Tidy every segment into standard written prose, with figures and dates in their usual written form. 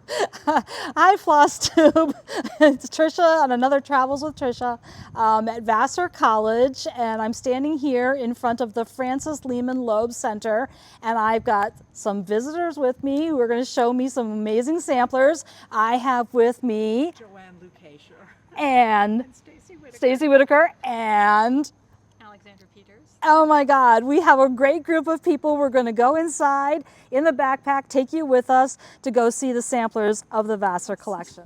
Hi, Flosstube. It's Tricia on another Travels with Tricia at Vassar College, and I'm standing here in front of the Francis Lehman Loeb Center, and I've got some visitors with me who are going to show me some amazing samplers. I have with me Joanna Lukacher and Stacy Whittaker. Stacy Whittaker and Alexandra Peters. oh my God, we have a great group of people. We're going to go inside in the backpack, take you with us to go see the samplers of the Vasser Collection.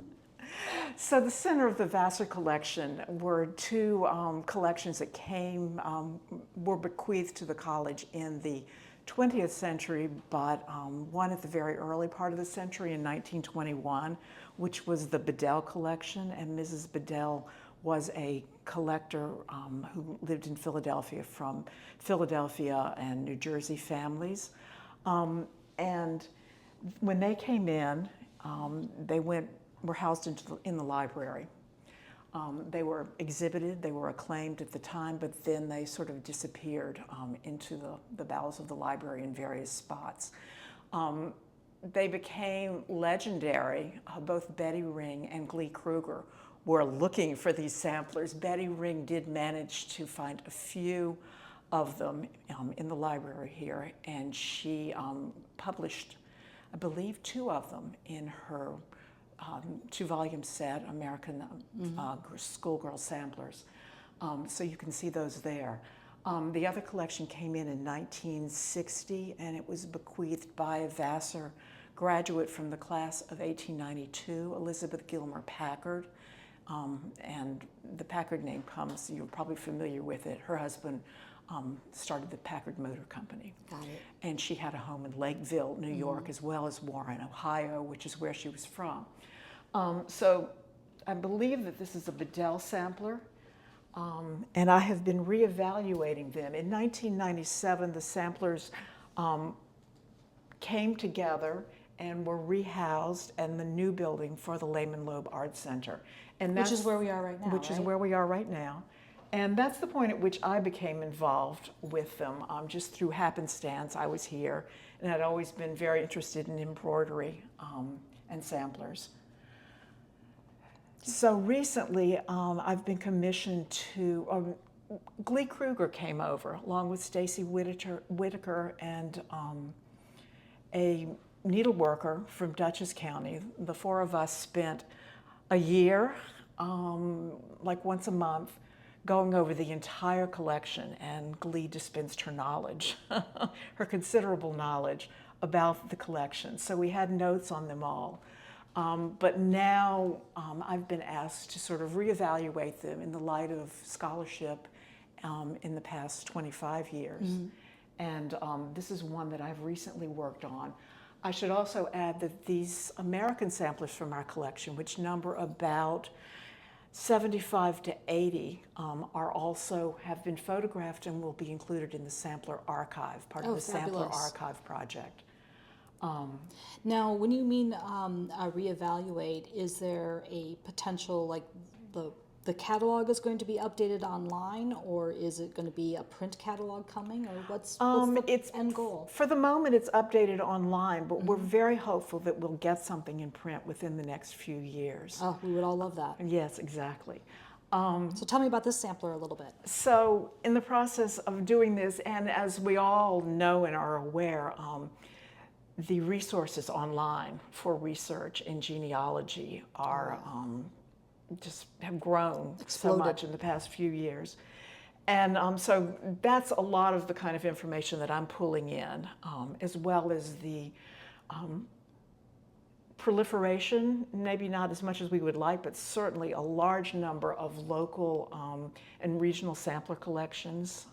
So the center of the Vasser Collection were two collections that were bequeathed to the college in the 20th century, but one at the very early part of the century in 1921, which was the Dealo collection, and Mrs. Dealo was a collector who lived in Philadelphia from Philadelphia and New Jersey families. And when they came in, they were housed in the library. They were exhibited, they were acclaimed at the time, but then they sort of disappeared into the bowels of the library in various spots. They became legendary. Both Betty Ring and Glee Kruger were looking for these samplers. Betty Ring did manage to find a few of them in the library here, and she published, I believe, two of them in her two-volume set, American Schoolgirl Samplers. So you can see those there. The other collection came in 1960, and it was bequeathed by a Vassar graduate from the class of 1892, Elizabeth Gilmer Packard. And the Packard name comes, you're probably familiar with it. Her husband started the Packard Motor Company. Got it. And she had a home in Lakeville, New York, as well as Warren, Ohio, which is where she was from. So I believe that this is a Dealo sampler, and I have been reevaluating them. In 1997, the samplers came together and were rehoused in the new building for the Lehman Loeb Art Center. And Which is where we are right now, Which is where we are right now. And that's the point at which I became involved with them. Just through happenstance, I was here, and I'd always been very interested in embroidery and samplers. So recently, I've been commissioned to, Glee Kruger came over, along with Stacy Whittaker and a needleworker from Dutchess County. The four of us spent a year, like once a month, going over the entire collection, and Glee dispensed her knowledge, her considerable knowledge about the collection. So we had notes on them all. But now I've been asked to sort of reevaluate them in the light of scholarship in the past 25 years. And this is one that I've recently worked on. I should also add that these American samplers from our collection, which number about 75 to 80, have been photographed and will be included in the Sampler Archive, part of the fabulous. Sampler Archive project. Now, when you mean reevaluate, is there a potential, like the catalog is going to be updated online, or is it going to be a print catalog coming, or what's the end goal? For the moment, it's updated online, but we're very hopeful that we'll get something in print within the next few years. Oh, we would all love that. Yes, exactly. So tell me about this sampler a little bit. So in the process of doing this, and as we all know and are aware, the resources online for research in genealogy are just have grown so much in the past few years. And so that's a lot of the kind of information that I'm pulling in, as well as the proliferation, maybe not as much as we would like, but certainly a large number of local and regional sampler collections,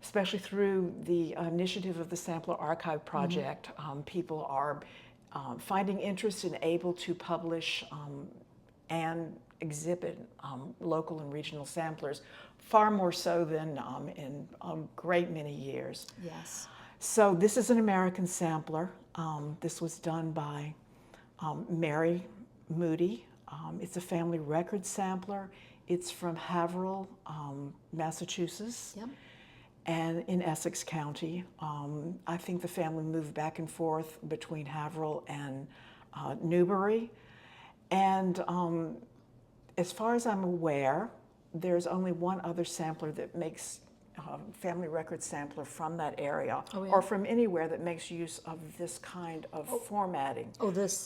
especially through the initiative of the Sampler Archive Project. People are finding interest and able to publish and exhibit local and regional samplers, far more so than in a great many years. Yes. So this is an American sampler. This was done by Mary Moody. It's a family record sampler. It's from Haverhill, Massachusetts. Yep. And in Essex County. I think the family moved back and forth between Haverhill and Newbury. And as far as I'm aware, there's only one other sampler that makes family record sampler from that area, Oh, yeah. or from anywhere that makes use of this kind of formatting. Oh, this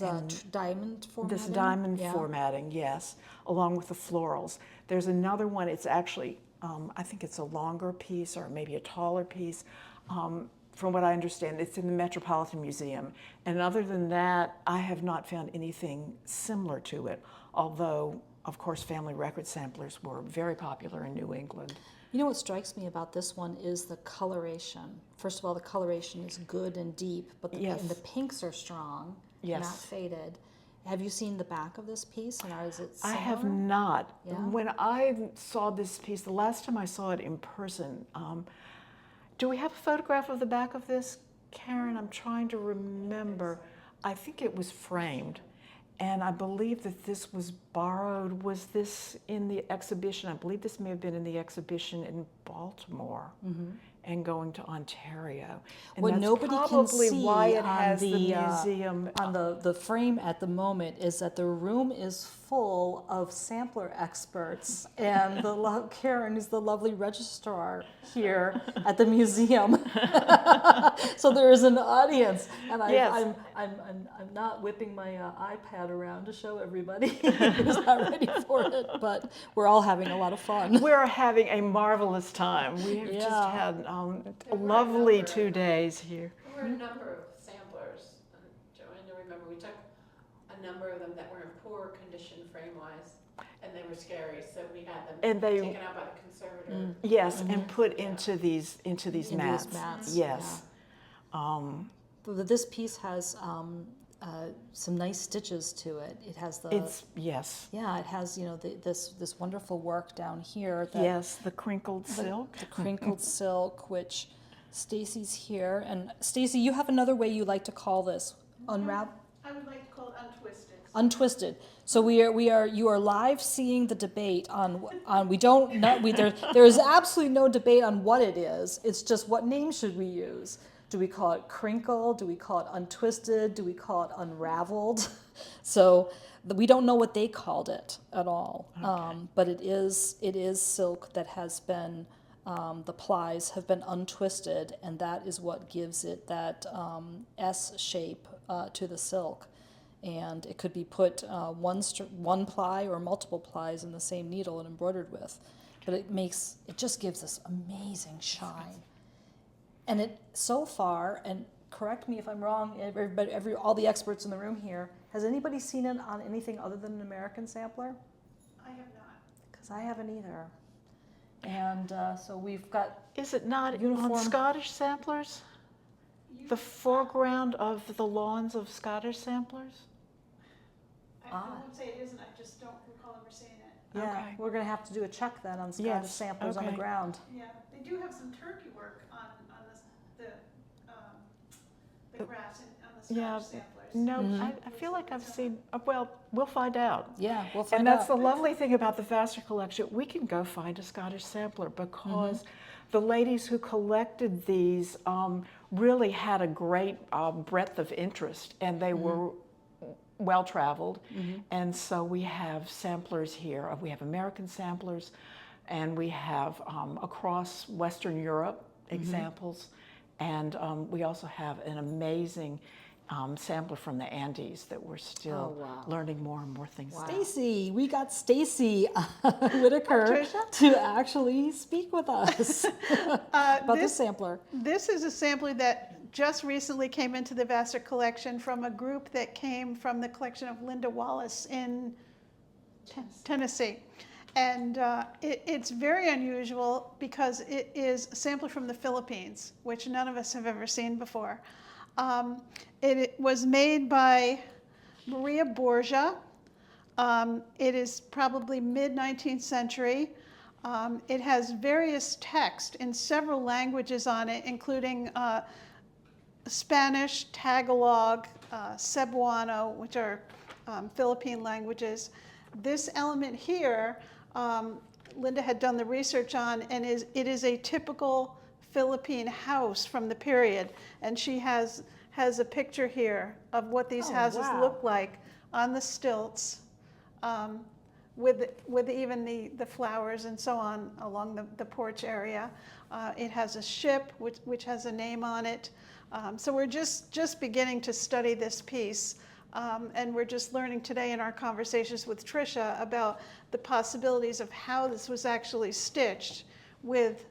diamond formatting? This diamond Yeah. formatting, yes, along with the florals. There's another one, it's actually, I think it's a longer piece or maybe a taller piece. From what I understand, it's in the Metropolitan Museum. And other than that, I have not found anything similar to it, although, of course, family record samplers were very popular in New England. You know what strikes me about this one is the coloration. First of all, the coloration is good and deep, but Yes. and the pinks are strong, Yes. not faded. Have you seen the back of this piece, and is it I similar? have not. Yeah? When I saw this piece, the last time I saw it in person, do we have a photograph of the back of this, Karen? I'm trying to remember. I think it was framed. And I believe that this was borrowed. Was this in the exhibition? I believe this may have been in the exhibition in Baltimore and going to Ontario. And What that's nobody can probably see why it on has the, museum. on the frame at the moment is that the room is full of sampler experts, and Karen is the lovely registrar here at the museum. So there is an audience, and Yes. I'm not whipping my iPad around to show everybody who's not ready for it, but we're all having a lot of fun. We're having a marvelous time. We have just Yeah. had a lovely 2 days here. There were a number of samplers. Joanna, remember we took a number of them that were in poor condition frame-wise, and they were scary, so we had them And they- taken out by the conservator. Yes, and put into these In mats. these mats, Yes. This piece has some nice stitches to it. It has the Yes. yeah, it has this wonderful work down here. That Yes, the crinkled silk. the crinkled silk, which Stacy's here, and Stacy, you have another way you like to call this unwrap. I would like to call it untwisted. Untwisted. So you are live seeing the debate on there is absolutely no debate on what it is. It's just what name should we use? Do we call it crinkle? Do we call it untwisted? Do we call it unraveled? So we don't know what they called it at all. Okay. But it is silk that has been the plies have been untwisted, and that is what gives it that S shape to the silk. And it could be put one ply or multiple plies in the same needle and embroidered with, but it just gives this amazing shine. And it so far, and correct me if I'm wrong, all the experts in the room here, has anybody seen it on anything other than an American sampler? I have not. Because I haven't either. And so we've got Is it not Uniform. on Scottish samplers? The foreground of the lawns of Scottish samplers? I won't say it isn't, I just don't recall ever seeing it. yeah. Okay. We're going to have to do a check then on Scottish Yes, samplers on the okay. ground. Yeah, they do have some turkey work on the graphs on the Yeah. Scottish samplers. No, I feel like I've seen, well, we'll find out. Yeah, we'll find And that's out. the lovely thing about the Vassar Collection. We can go find a Scottish sampler because the ladies who collected these really had a great breadth of interest, and they were well-traveled. And so we have samplers here. We have American samplers, and we have across Western Europe examples. And we also have an amazing sampler from the Andes that we're still learning more and more things about. Stacy, we got Stacy Whittaker to actually speak with us about the sampler. This is a sampler that just recently came into the Vassar collection from a group that came from the collection of Linda Wallace in Tennessee. And it's very unusual because it is a sampler from the Philippines, which none of us have ever seen before. It was made by Maria Borgia. It is probably mid-19th century. It has various text in several languages on it, including Spanish, Tagalog, Cebuano, which are Philippine languages. This element here, Linda had done the research on, and it is a typical Philippine house from the period. And she has has a picture here of what these houses wow. look like on the stilts, with even the flowers and so on along the porch area. It has a ship which has a name on it. So we're just beginning to study this piece. And we're just learning today in our conversations with Tricia about the possibilities of how this was actually stitched, with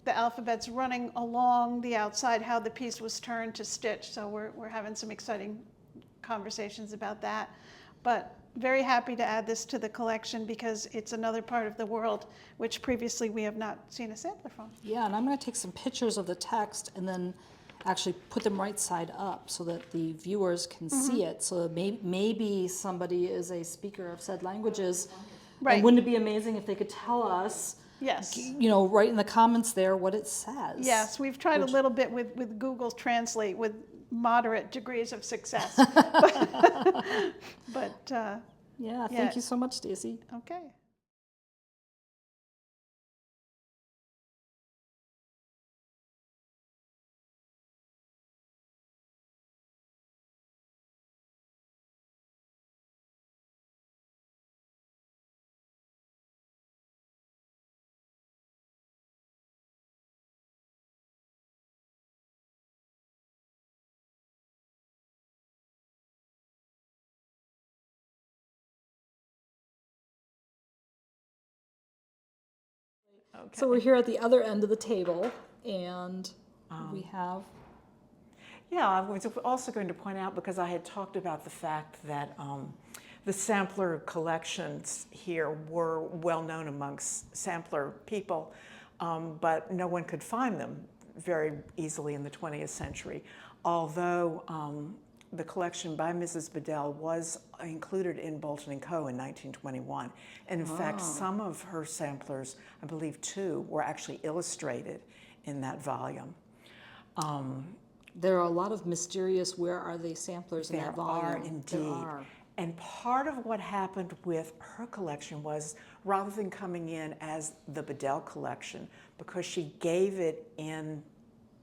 the alphabets running along the outside, how the piece was turned to stitch. So we're having some exciting conversations about that. But very happy to add this to the collection because it's another part of the world which previously we have not seen a sampler from. Yeah, and I'm going to take some pictures of the text and then actually put them right side up so that the viewers can see it. So maybe somebody is a speaker of said languages. Right. And wouldn't it be amazing if they could tell us, Yes. you know, right in the comments there what it says? Yes, we've tried a little bit with Google Translate with moderate degrees of success. But Yeah, Yeah. thank you so much, Stacy. okay. So we're here at the other end of the table, and we have. Yeah, I was also going to point out, because I had talked about the fact that the sampler collections here were well known amongst sampler people, but no one could find them very easily in the 20th century. Although the collection by Mrs. Bedell was included in Bolton & Co. in 1921. And in fact, some of her samplers, I believe 2, were actually illustrated in that volume. There are a lot of mysterious "where are they" samplers in that volume. There are indeed. And part of what happened with her collection was, rather than coming in as the Bedell collection, because she gave it in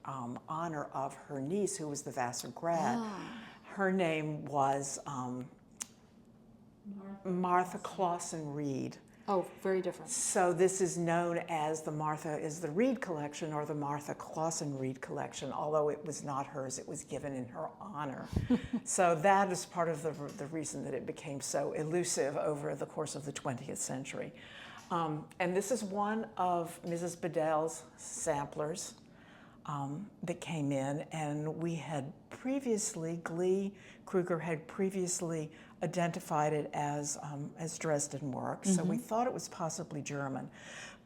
honor of her niece, who was the Vassar grad, her name was Martha Clausen Reed. Oh, very different. So this is known as the Martha is the Reed collection, or the Martha Clausen Reed collection, although it was not hers, it was given in her honor. So that is part of the reason that it became so elusive over the course of the 20th century. And this is one of Mrs. Bedell's samplers that came in, and we had previously, Kruger had previously identified it as Dresden work, so we thought it was possibly German.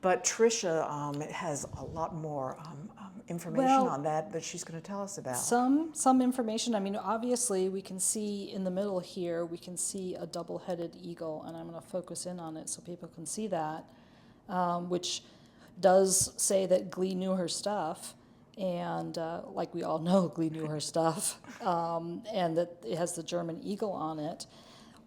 But Tricia has a lot more information on that she's going to tell us about. Some information. I mean, obviously, we can see in the middle here, we can see a double-headed eagle, and I'm going to focus in on it so people can see that, which does say that Glee knew her stuff. And like we all know, Glee knew her stuff, and that it has the German eagle on it.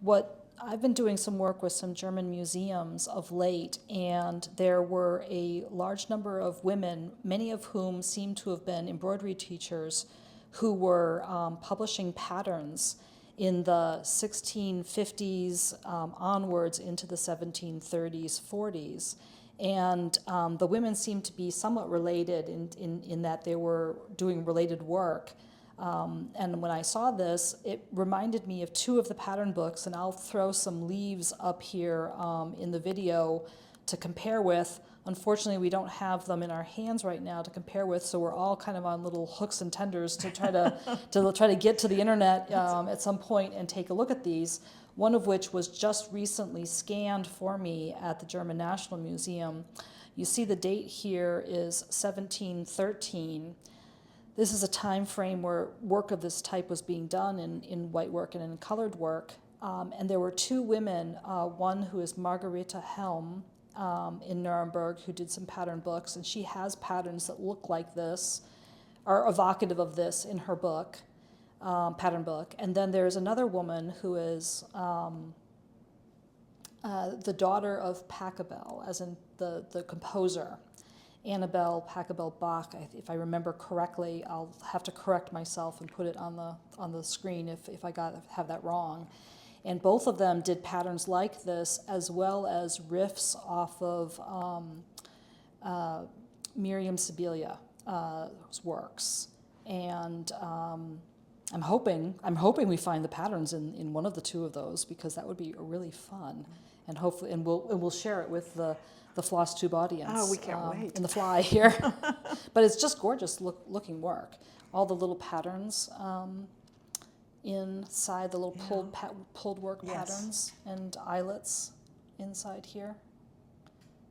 What I've been doing some work with some German museums of late, and there were a large number of women, many of whom seem to have been embroidery teachers, who were publishing patterns in the 1650s onwards into the 1730s, 40s. And the women seemed to be somewhat related in that they were doing related work. And when I saw this, it reminded me of 2 of the pattern books, and I'll throw some leaves up here in the video to compare with. Unfortunately, we don't have them in our hands right now to compare with, so we're all kind of on little hooks and tenders to try to get to the internet at some point and take a look at these. One of which was just recently scanned for me at the German National Museum. You see the date here is 1713. This is a time frame where work of this type was being done in white work and in colored work. And there were 2 women, one who is Margareta Helm in Nuremberg, who did some pattern books, and she has patterns that look like this, are evocative of this in her book. Pattern book. And then there's another woman who is the daughter of Pachelbel, as in the composer. Annabelle Pachelbel Bach. If I remember correctly, I'll have to correct myself and put it on the screen if I have that wrong. And both of them did patterns like this, as well as riffs off of Miriam Sebelia's works. And I'm hoping we find the patterns in one of the two of those, because that would be really fun. And hopefully, we'll share it with the Flosstube audience. Oh, we can't wait. In the fly here. But it's just gorgeous looking work. All the little patterns inside, the little pulled work patterns and eyelets inside here.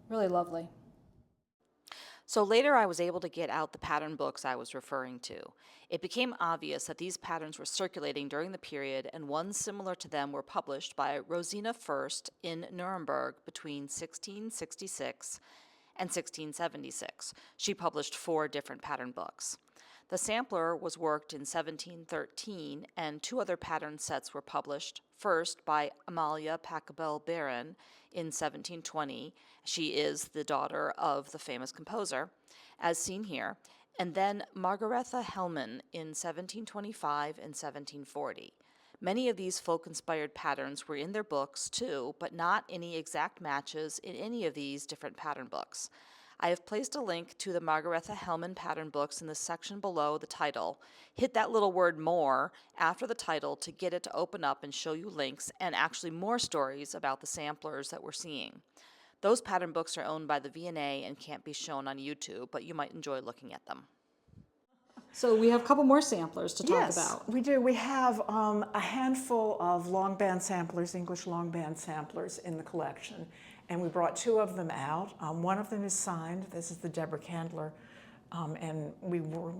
Really lovely. So later I was able to get out the pattern books I was referring to. It became obvious that these patterns were circulating during the period, and ones similar to them were published by Rosina Fürst in Nuremberg between 1666 and 1676. She published 4 different pattern books. The sampler was worked in 1713, and 2 other pattern sets were published, first by Amalia Pachelbel Baron in 1720. She is the daughter of the famous composer, as seen here, and then Margaretha Hellman in 1725 and 1740. Many of these folk-inspired patterns were in their books, too, but not any exact matches in any of these different pattern books. I have placed a link to the Margaretha Hellman pattern books in the section below the title. Hit that little word "more" after the title to get it to open up and show you links and actually more stories about the samplers that we're seeing. Those pattern books are owned by the V&A and can't be shown on YouTube, but you might enjoy looking at them. So we have a couple more samplers to talk Yes, about. we do. We have a handful of long band samplers, English long band samplers in the collection, and we brought 2 of them out. One of them is signed. This is the Deborah Candler, and we were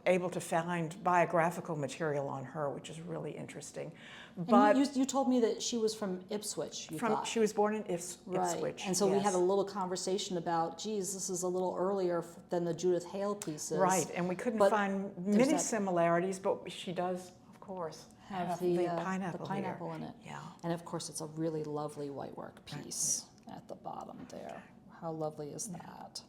able to find biographical material on her, which is really interesting. But and you told me that she was from Ipswich, she was born in Ipswich. Right, and so we had a little conversation about, geez, this is a little earlier than the Judith Hale pieces. Right, and we couldn't find many similarities, but she does, of course, have the pineapple in it. Yeah. And of course, it's a really lovely whitework piece at the bottom there. How lovely is that?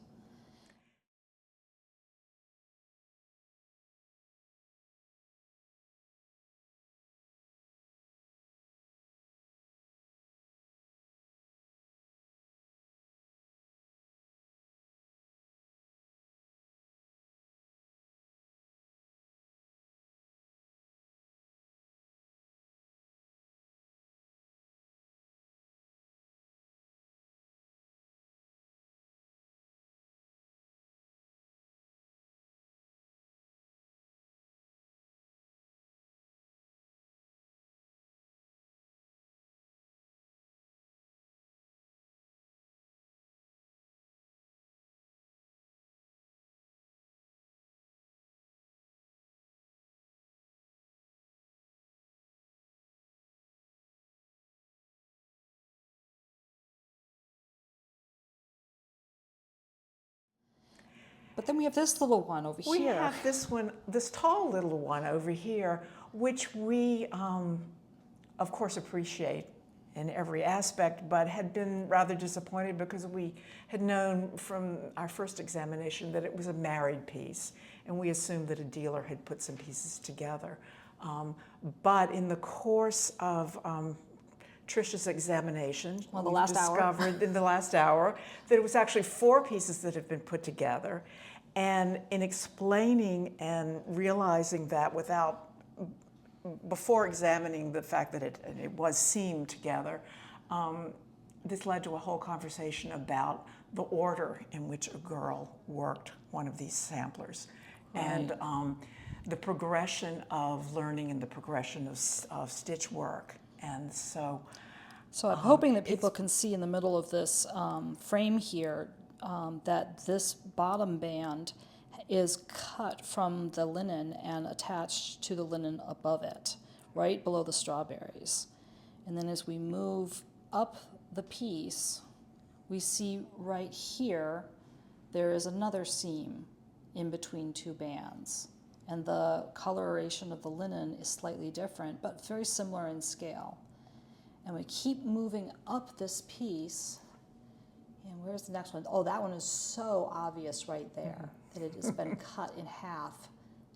But then we have this little one over here. We have this one, this tall little one over here, which we, of course, appreciate in every aspect, but had been rather disappointed because we had known from our first examination that it was a married piece, and we assumed that a dealer had put some pieces together. But in the course of Tricia's examination, well, we discovered in the last hour that it was actually 4 pieces that have been put together. And in explaining and realizing that before examining the fact that it was seamed together, this led to a whole conversation about the order in which a girl worked one of these samplers. Right. And the progression of learning and the progression of stitch work. And so I'm hoping that people can see in the middle of this frame here that this bottom band is cut from the linen and attached to the linen above it, right below the strawberries. And then as we move up the piece, we see right here there is another seam in between 2 bands. And the coloration of the linen is slightly different, but very similar in scale. And we keep moving up this piece, And where's the next one? Oh, that one is so obvious right there that it has been cut in half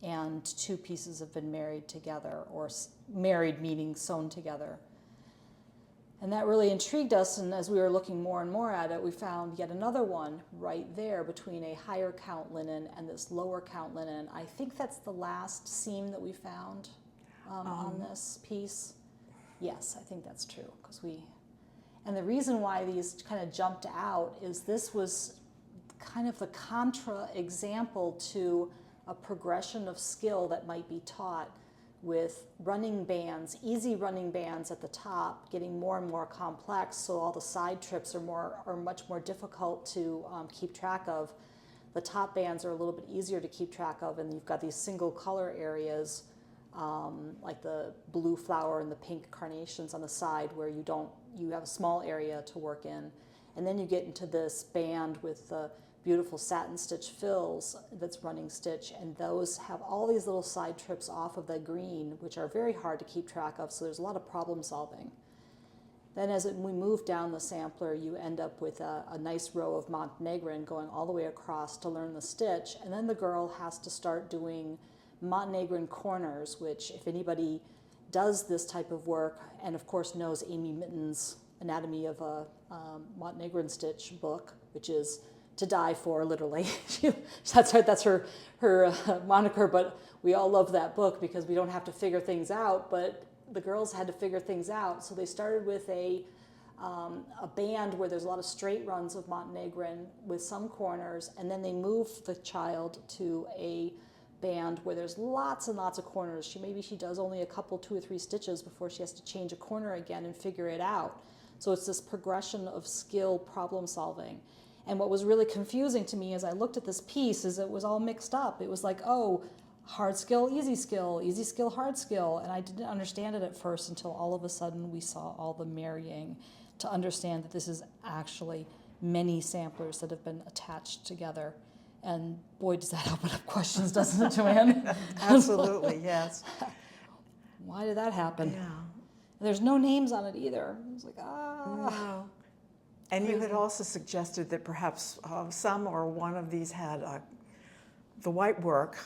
and two pieces have been married together, or married meaning sewn together. And that really intrigued us, and as we were looking more and more at it, we found yet another one right there between a higher count linen and this lower count linen. I think that's the last seam that we found on this piece. Yes, I think that's true, and the reason why these kind of jumped out is this was kind of the contra example to a progression of skill that might be taught with running bands, easy running bands at the top, getting more and more complex, so all the side trips are much more difficult to keep track of. The top bands are a little bit easier to keep track of, and you've got these single color areas, like the blue flower and the pink carnations on the side, where you have a small area to work in. And then you get into this band with the beautiful satin stitch fills that's running stitch, and those have all these little side trips off of the green, which are very hard to keep track of, so there's a lot of problem solving. Then as we move down the sampler, you end up with a nice row of Montenegrin going all the way across to learn the stitch, and then the girl has to start doing Montenegrin corners, which if anybody does this type of work, and of course knows Amy Mitten's Anatomy of a Montenegrin Stitch book, which is to die for, literally. That's her moniker, but we all love that book because we don't have to figure things out, but the girls had to figure things out. So they started with a band where there's a lot of straight runs of Montenegrin with some corners, and then they moved the child to a band where there's lots and lots of corners. Maybe she does only a couple, 2 or 3 stitches before she has to change a corner again and figure it out. So it's this progression of skill problem solving. And what was really confusing to me as I looked at this piece is it was all mixed up. It was like, oh, hard skill, easy skill, hard skill. And I didn't understand it at first until all of a sudden we saw all the marrying to understand that this is actually many samplers that have been attached together. And boy, does that open up questions, doesn't it, Joanne? Absolutely, yes. Why did that happen? Yeah. And there's no names on it either. It was like, No. And you had also suggested that perhaps some or one of these had the white work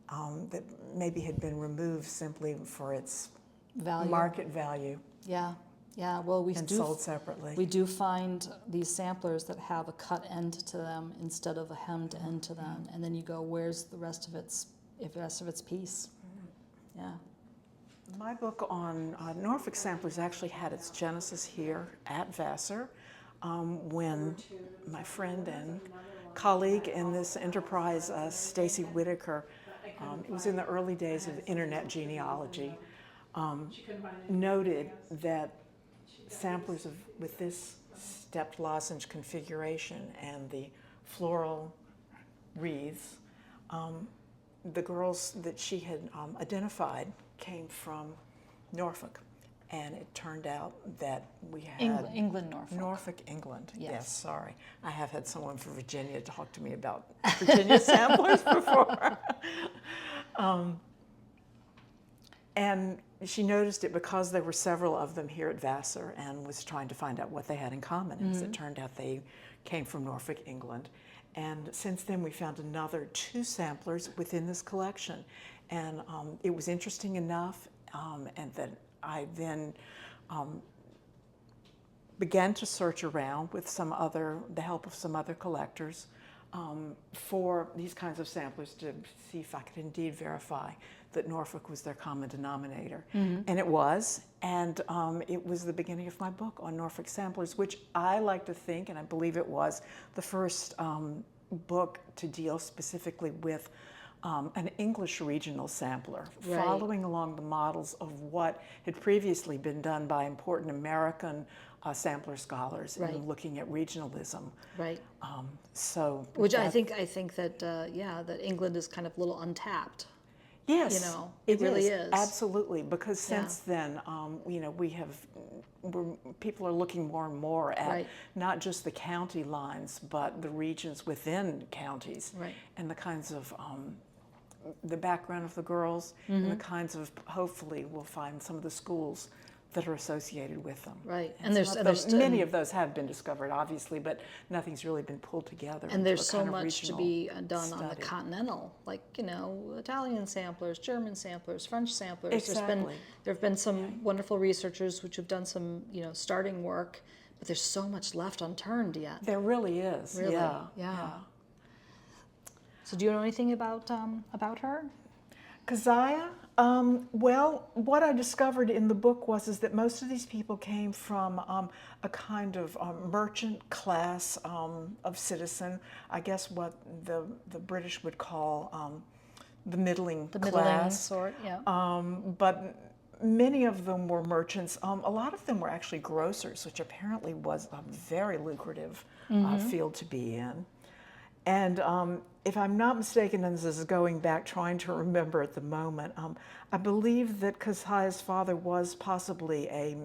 that maybe had been removed simply for its value. market value. Yeah. Well, and sold separately. We do find these samplers that have a cut end to them instead of a hemmed end to them, and then you go, where's the rest of its piece? Yeah. My book on Norfolk Samplers actually had its genesis here at Vassar when my friend and colleague in this enterprise, Stacy Whittaker, it was in the early days of internet genealogy, noted that samplers with this stepped lozenge configuration and the floral wreaths, the girls that she had identified came from Norfolk, and it turned out that we had England, Norfolk. Norfolk, England. Yes. Sorry. I have had someone from Virginia talk to me about Virginia samplers before. And she noticed it because there were several of them here at Vassar and was trying to find out what they had in common. And as it turned out, they came from Norfolk, England. And since then, we found another 2 samplers within this collection. And it was interesting enough, and that I then began to search around with the help of some other collectors for these kinds of samplers to see if I could indeed verify that Norfolk was their common denominator. And it was, and it was the beginning of my book on Norfolk samplers, which I like to think, and I believe it was, the first book to deal specifically with an English regional sampler, Right. following along the models of what had previously been done by important American sampler scholars Right. in looking at regionalism. Right. Which I think that that England is kind of a little untapped. Yes, You know, it really is. Absolutely, because since then, people are looking more and more at Right. not just the county lines, but the regions within counties, Right. and the kinds of the background of the girls, and the kinds of, hopefully, we'll find some of the schools that are associated with them. Right. And there's many of those have been discovered, obviously, but nothing's really been pulled together. And into there's a so kind of much to regional be done on the study. continental, like, Italian samplers, German samplers, French samplers. Exactly. There have been some wonderful researchers which have done some, starting work, but there's so much left unturned yet. There really is. Really, Yeah. So do you know anything about her? Keziah? Well, what I discovered in the book is that most of these people came from a kind of merchant class of citizen, I guess what the British would call the middling class. Middling sort, yeah. But many of them were merchants. A lot of them were actually grocers, which apparently was a very lucrative field to be in. And if I'm not mistaken, and this is going back, trying to remember at the moment, I believe that Keziah's father was possibly a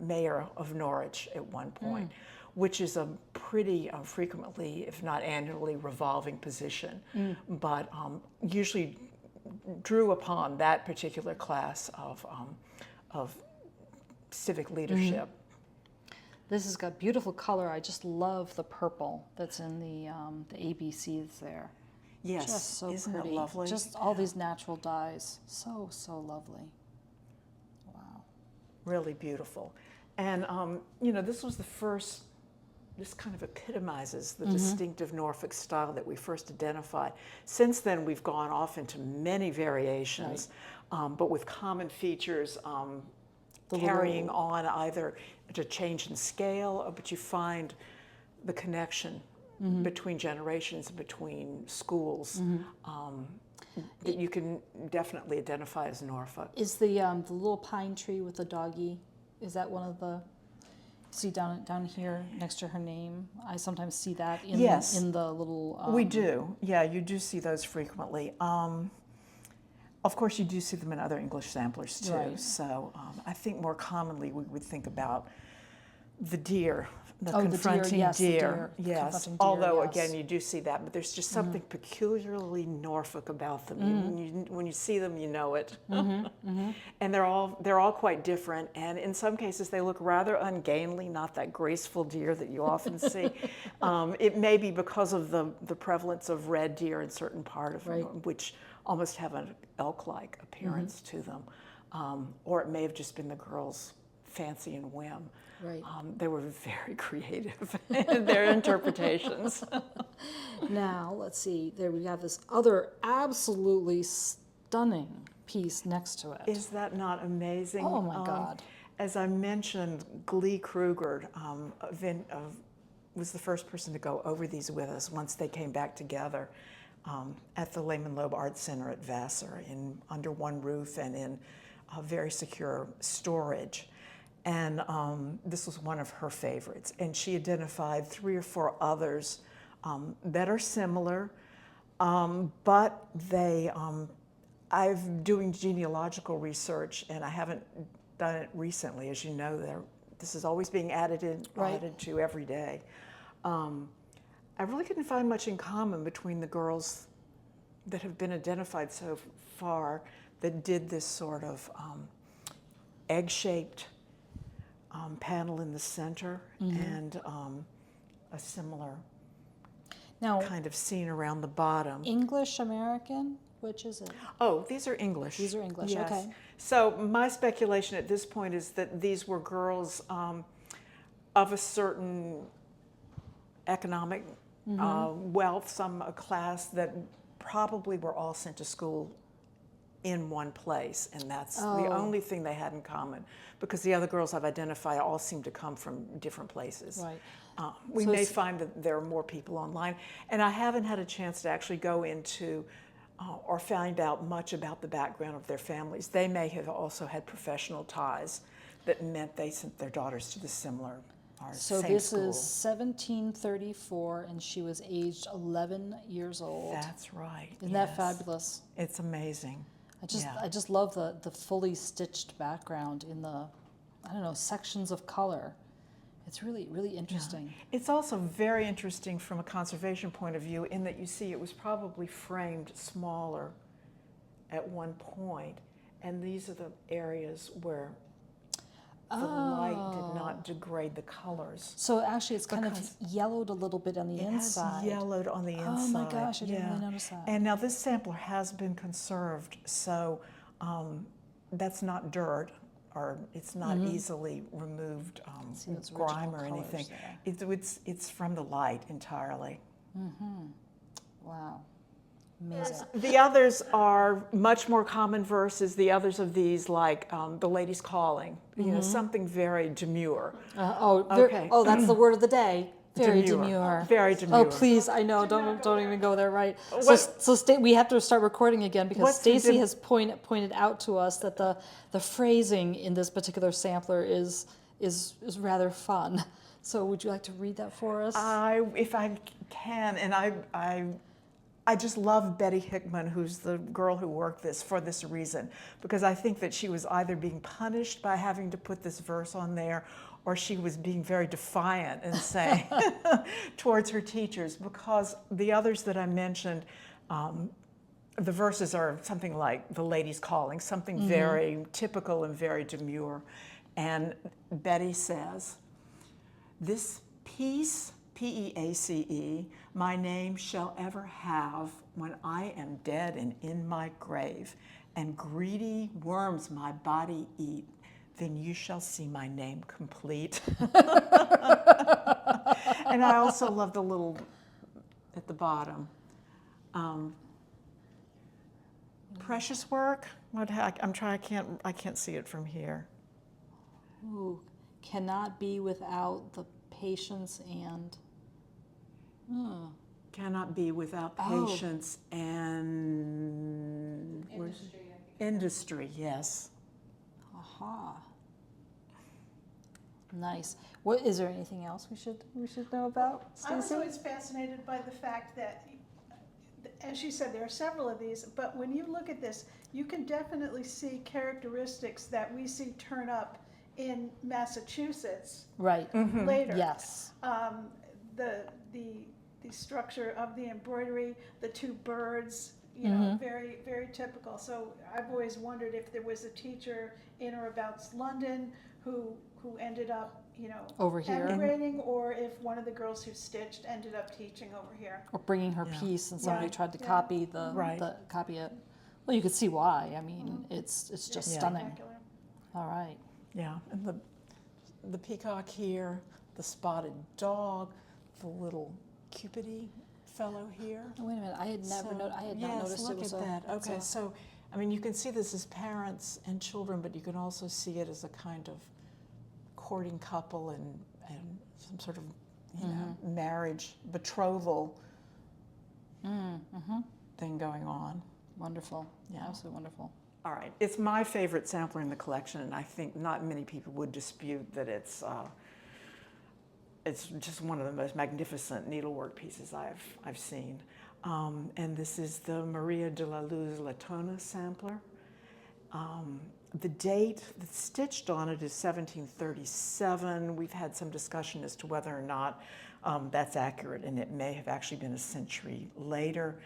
mayor of Norwich at one point, which is a pretty frequently, if not annually, revolving position, but usually drew upon that particular class of civic leadership. This has got beautiful color. I just love the purple that's in the ABCs there. Yes, Just so isn't pretty. it lovely? Just all these natural dyes. So lovely. Wow. Really beautiful. And, this was the first, this kind of epitomizes the distinctive Norfolk style that we first identified. Since then, we've gone off into many variations, but with common features carrying on either to change in scale, but you find the connection between generations and between schools that you can definitely identify as Norfolk. Is the little pine tree with the doggy, is that one of the, see down here next to her name? I sometimes see that in, Yes. in the little... We do. Yeah, you do see those frequently. Of course, you do see them in other English samplers too. Right. So I think more commonly we would think about the deer, the Oh, the deer, confronting yes, the deer, Yes, confronting deer, although yes. again you do see that, but there's just something peculiarly Norfolk about them. When you see them, you know it. And they're all quite different, and in some cases they look rather ungainly, not that graceful deer that you often see. It may be because of the prevalence of red deer in certain part of Right. which almost have an elk-like appearance to them, or it may have just been the girls' fancy and whim. Right. They were very creative in their interpretations. Now, let's see, there we have this other absolutely stunning piece next to it. Is that not amazing? Oh my God. As I mentioned, Glee Kruger was the first person to go over these with us once they came back together at the Lehman Loeb Art Center at Vassar, under one roof and in very secure storage. And this was one of her favorites. And she identified 3 or 4 others that are similar, but I'm doing genealogical research, and I haven't done it recently. As you know, this is always being added to every day. I really couldn't find much in common between the girls that have been identified so far that did this sort of egg-shaped panel in the center and a similar kind of scene around the bottom. English, American, which is it? Oh, these are English. These are English, yes. okay. So my speculation at this point is that these were girls of a certain economic wealth, some class that probably were all sent to school in one place, and that's the only thing they had in common, because the other girls I've identified all seem to come from different places. Right. We may find that there are more people online, and I haven't had a chance to actually go into or find out much about the background of their families. They may have also had professional ties that meant they sent their daughters to the similar or So same this school. is 1734, and she was aged 11 years old. That's right. Isn't that fabulous? It's amazing. I just love the fully stitched background in the, I don't know, sections of color. It's really, really interesting. It's also very interesting from a conservation point of view in that you see it was probably framed smaller at one point, and these are the areas where the light did not degrade the colors. So actually it's kind of yellowed a little bit on the inside. It has yellowed on the inside. Oh my gosh, I didn't really notice that. And now this sampler has been conserved, so that's not dirt, or it's not easily removed those grime or original anything. colors It's from the light entirely. Wow, amazing. The others are much more common verses. The others of these, like The Lady's Calling, you know, something very demure. Okay. Oh, that's the word of the day. Very demure. Very demure. Oh, please, I know. Don't even go there. Right. What- So we have to start recording again because What's the Stacy has pointed out to us that the phrasing in this particular sampler is rather fun. So would you like to read that for us? If I can, and I just love Betty Hickman, who's the girl who worked this, for this reason, because I think that she was either being punished by having to put this verse on there, or she was being very defiant and saying towards her teachers, because the others that I mentioned, the verses are something like The Lady's Calling, something very typical and very demure. And Betty says, "This peace, P-E-A-C-E, my name shall ever have when I am dead and in my grave, and greedy worms my body eat, then you shall see my name complete." And I also love the little, at the bottom, precious work. I can't see it from here. Ooh, cannot be without the patience and. Cannot be without patience and industry. Yes. Aha. Nice. What is there anything else we should know about, I was Stacy? always fascinated by the fact that, as you said, there are several of these, but when you look at this, you can definitely see characteristics that we see turn up in Massachusetts Right. later. Yes. The structure of the embroidery, the two birds, you know, very, very typical. So I've always wondered if there was a teacher in or about London who ended up, you know, Over here. emigrating, or if one of the girls who stitched ended up teaching over here. Or bringing her piece and somebody Right. tried to Yeah. copy Right. copy it. Well, you could see why. I mean, it's just stunning. Spectacular. All right. Yeah, and the peacock here, the spotted dog, the little cupidy fellow here. Oh, wait a minute. I had never I had not noticed look it was at that. it's Okay, a- so I mean, you can see this as parents and children, but you can also see it as a kind of courting couple and some sort of marriage betrothal thing going on. Wonderful. Yeah. Absolutely wonderful. All right, it's my favorite sampler in the collection, and I think not many people would dispute that it's just one of the most magnificent needlework pieces I've seen. And this is the Maria de la Luz Latona sampler. The date that's stitched on it is 1737. We've had some discussion as to whether or not that's accurate, and it may have actually been a century later.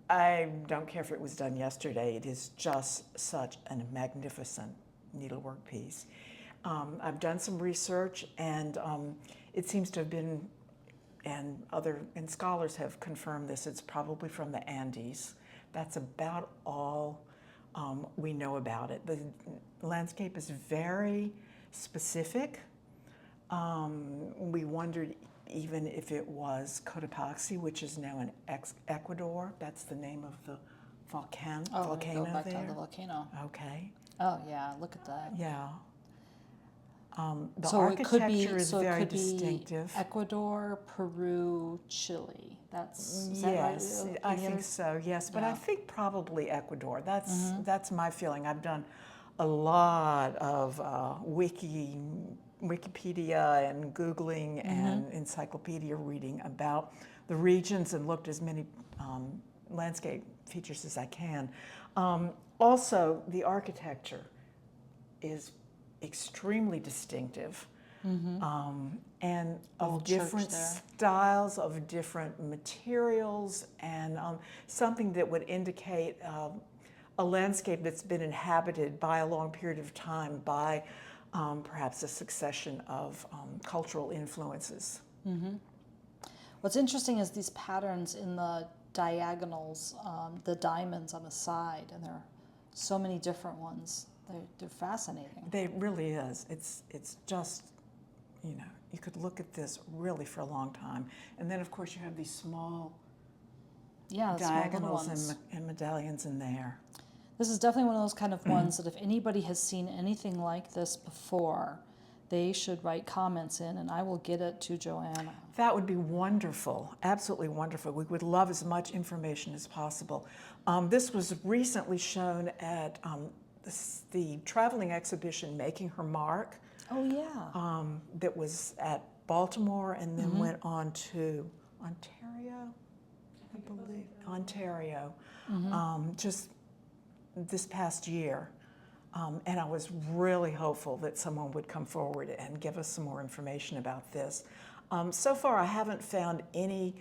I don't care if it was done yesterday. It is just such a magnificent needlework piece. I've done some research, and it seems to have been, and scholars have confirmed this, it's probably from the Andes. That's about all we know about it. The landscape is very specific. We wondered even if it was Cotopaxi, which is now in Ecuador. That's the name of the volcano Go back there. to the volcano. Okay. Oh yeah, look at that. Yeah. The So it could be architecture is very distinctive. Ecuador, Peru, Chile. Is that Yes, right? I Any think others? so. Yes, but I Yeah. think probably Ecuador. That's my feeling. I've done a lot of Wikipedia and Googling and encyclopedia reading about the regions, and looked as many landscape features as I can. Also, the architecture is extremely distinctive, and Old of church different there. styles, of different materials, and something that would indicate a landscape that's been inhabited by a long period of time by perhaps a succession of cultural influences. What's interesting is these patterns in the diagonals, the diamonds on the side, and there are so many different ones. They're fascinating. They really is. It's just, you know, you could look at this really for a long time. And then, of course, you have these small Yeah, the small little diagonals ones. and medallions in there. This is definitely one of those kind of ones that if anybody has seen anything like this before, they should write comments in, and I will get it to Joanna. That would be wonderful, absolutely wonderful. We would love as much information as possible. This was recently shown at the traveling exhibition, Making Her Mark, Oh, yeah. that was at Baltimore and then went on to Ontario, I believe, Ontario, just this past year. And I was really hopeful that someone would come forward and give us some more information about this. So far, I haven't found anything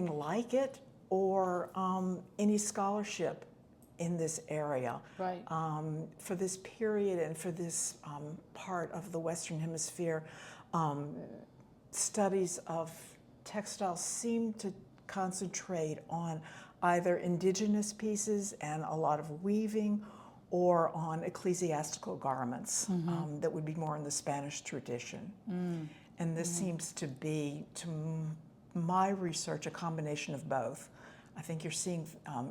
like it or any scholarship in this area. Right. For this period and for this part of the Western Hemisphere, studies of textiles seem to concentrate on either indigenous pieces and a lot of weaving, or on ecclesiastical garments that would be more in the Spanish tradition. And this seems to be, to my research, a combination of both. I think you're seeing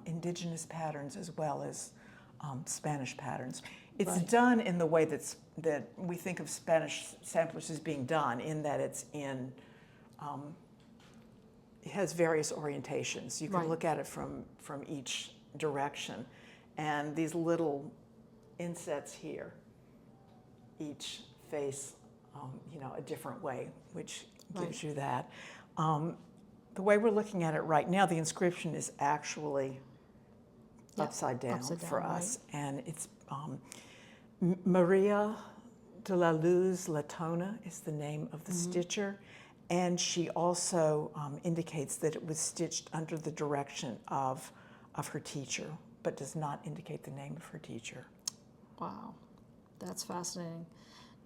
indigenous patterns as well as Spanish patterns. It's done in the way that we think of Spanish samplers as being done, in that it's in, it has various orientations. You can look at it from each direction. And these little insets here each face, you know, a different way, which gives you that. The way we're looking at it right now, the inscription is actually upside down for us. And it's Maria de la Luz Latona is the name of the stitcher. And she also indicates that it was stitched under the direction of her teacher, but does not indicate the name of her teacher. Wow, that's fascinating.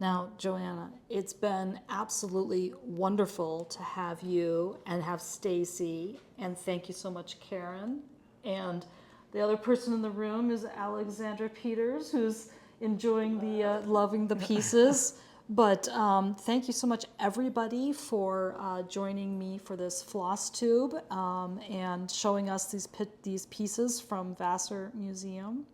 Now, Joanna, it's been absolutely wonderful to have you and have Stacy, and thank you so much, Karen. And the other person in the room is Alexandra Peters, who's enjoying the, loving the pieces. But thank you so much, everybody, for joining me for this Flosstube and showing us these pieces from Vassar Museum.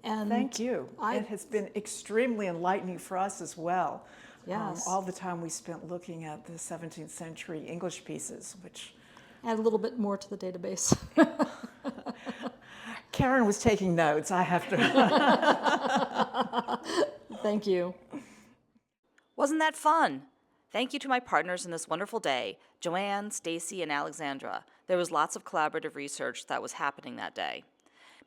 And Thank you. It has been extremely enlightening for us as well. Yes. All the time we spent looking at the 17th century English pieces, which... Add a little bit more to the database. Karen was taking notes, I have to... Thank you. Wasn't that fun? Thank you to my partners in this wonderful day, Joanne, Stacy, and Alexandra. There was lots of collaborative research that was happening that day.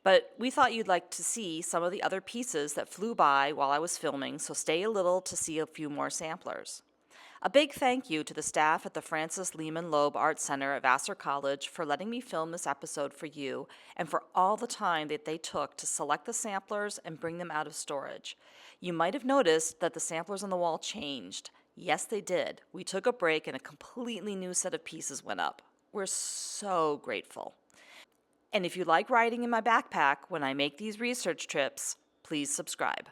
But we thought you'd like to see some of the other pieces that flew by while I was filming, so stay a little to see a few more samplers. A big thank you to the staff at the Francis Lehman Loeb Art Center at Vassar College for letting me film this episode for you, and for all the time that they took to select the samplers and bring them out of storage. You might have noticed that the samplers on the wall changed. Yes, they did. We took a break and a completely new set of pieces went up. We're so grateful. And if you like riding in my backpack when I make these research trips, please subscribe.